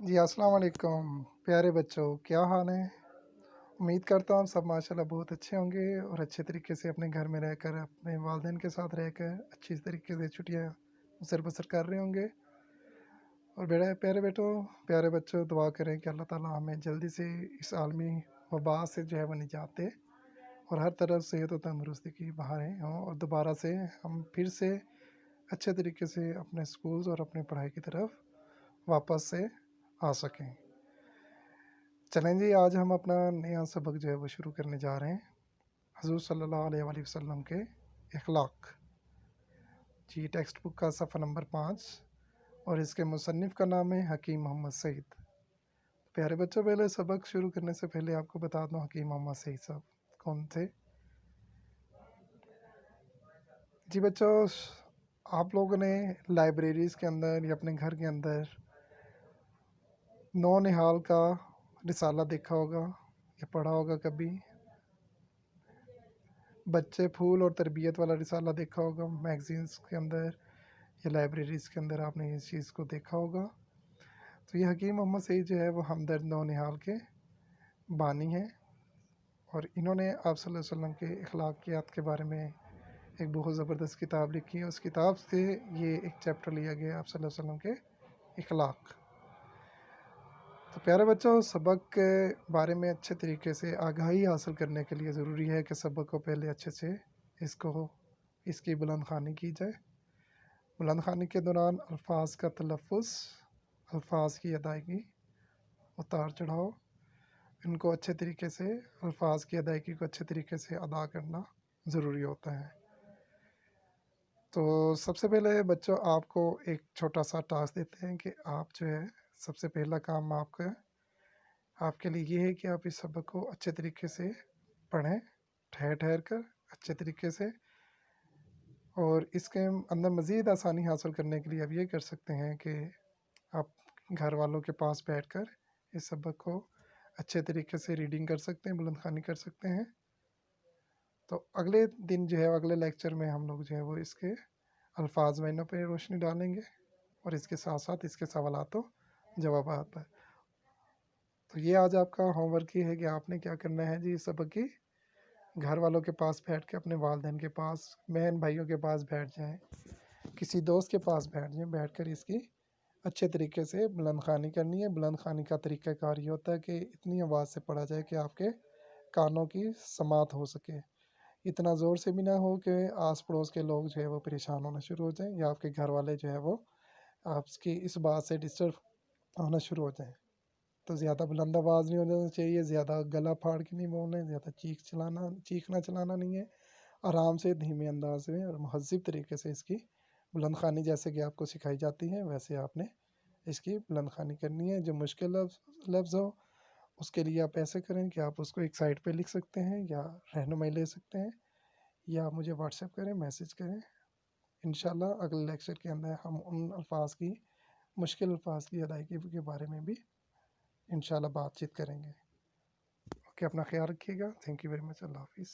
जी, अस्सलाम वालेकुम प्यारे बच्चों, क्या हाल है? उम्मीद करता हूँ सब माशाल्लाह बहुत अच्छे होंगे और अच्छे तरीके से अपने घर में रहकर, अपने वालिदैन के साथ रहकर अच्छी तरीके से छुट्टियाँ बसर कर रहे होंगे। और बड़े प्यारे बेटों, प्यारे बच्चों, दुआ करें कि अल्लाह ताला हमें जल्दी से इस आलमी वबा से जो है वो निजात दे और हर तरफ सेहत और तंदुरुस्ती की बहारें हों और दोबारा से हम फिर से अच्छे तरीके से अपने स्कूल्स और अपनी पढ़ाई की तरफ वापस से आ सकें। चलें जी, आज हम अपना नया सबक जो है वो शुरू करने जा रहे हैं हज़ूर सल्लल्लाहु अलैहि वसल्लम के इखलाक जी। टेक्स्ट बुक का सफ़ा नंबर 5 और इसके मुसन्निफ़ का नाम है हकीम मोहम्मद सईद। प्यारे बच्चों, पहले सबक शुरू करने से पहले आपको बता दूं हकीम मोहम्मद सईद साहब कौन थे। जी बच्चों, आप लोगों ने लाइब्रेरीज़ के अंदर या अपने घर के अंदर नौ निहाल का रिसाला देखा होगा या पढ़ा होगा कभी। बच्चे फूल और तरबियत वाला रिसाला देखा होगा मैगज़ीन्स के अंदर या लाइब्रेरीज़ के अंदर, आपने इस चीज़ को देखा होगा। तो ये हकीम मोहम्मद सईद जो है वो हमदर्द नौनिहाल के बानी हैं और इन्होंने आप सल्लल्लाहु अलैहि वसल्लम के अखलाकियात के बारे में एक बहुत ज़बरदस्त किताब लिखी है। उस किताब से ये एक चैप्टर लिया गया है आप सल्लल्लाहु अलैहि वसल्लम के अखलाक। तो प्यारे बच्चों, सबक के बारे में अच्छे तरीके से आगाही हासिल करने के लिए ज़रूरी है कि सबक को पहले अच्छे से इसकी बुलंद ख़्वानी की जाए। बुलंद ख़्वानी के दौरान अल्फाज का तलफ़ुज़, अल्फाज की अदायगी, उतार चढ़ाव, इनको अच्छे तरीके से अल्फाज की अदायगी को अच्छे तरीके से अदा करना ज़रूरी होता है। तो सबसे पहले बच्चों, आपको एक छोटा सा टास्क देते हैं कि आप जो है सबसे पहला काम आपके लिए ये है कि आप इस सबक को अच्छे तरीके से पढ़ें, ठहर ठहर कर अच्छे तरीके से। और इसके अंदर मज़ीद आसानी हासिल करने के लिए आप ये कर सकते हैं कि आप घर वालों के पास बैठकर इस सबक को अच्छे तरीके से रीडिंग कर सकते हैं, बुलंद ख़्वानी कर सकते हैं। तो अगले दिन जो है, अगले लेक्चर में हम लोग जो है वो इसके अल्फाज मायनों पर रोशनी डालेंगे और इसके साथ साथ इसके सवालात और जवाबात पर। तो ये आज आपका होमवर्क ही है कि आपने क्या करना है जी। इस सबक की घर वालों के पास बैठ के, अपने वालिदैन के पास, बहन भाइयों के पास बैठ जाएं, किसी दोस्त के पास बैठ जाएं, बैठकर इसकी अच्छे तरीके से बुलंद ख़्वानी करनी है। बुलंद ख़्वानी का तरीक़ाकार ये होता है कि इतनी आवाज़ से पढ़ा जाए कि आपके कानों की समात हो सके, इतना ज़ोर से भी ना हो कि आस पड़ोस के लोग जो है वो परेशान होना शुरू हो जाएं या आपके घर वाले जो है वो आपकी इस बात से डिस्टर्ब होना शुरू हो जाएं। तो ज़्यादा बुलंद आवाज़ नहीं होना चाहिए, ज़्यादा गला फाड़ के नहीं बोलना है, ज़्यादा चीखना चलाना नहीं है। आराम से धीमे अंदाज में और महज़्ज़ब तरीके से इसकी बुलंद ख़्वानी जैसे कि आपको सिखाई जाती है वैसे आपने इसकी बुलंद ख़्वानी करनी है। जो मुश्किल लफ्ज़ हो उसके लिए आप ऐसे करें कि आप उसको एक साइड पे लिख सकते हैं या रहनुमाई ले सकते हैं या मुझे व्हाट्सएप करें, मैसेज करें। इंशाल्लाह अगले लेक्चर के अंदर हम उन अल्फाज की, मुश्किल अल्फाज की अदायगी के बारे में भी इंशाल्लाह बातचीत करेंगे। ओके, अपना ख्याल रखिएगा। Thank you very much. अल्लाह हाफिज़।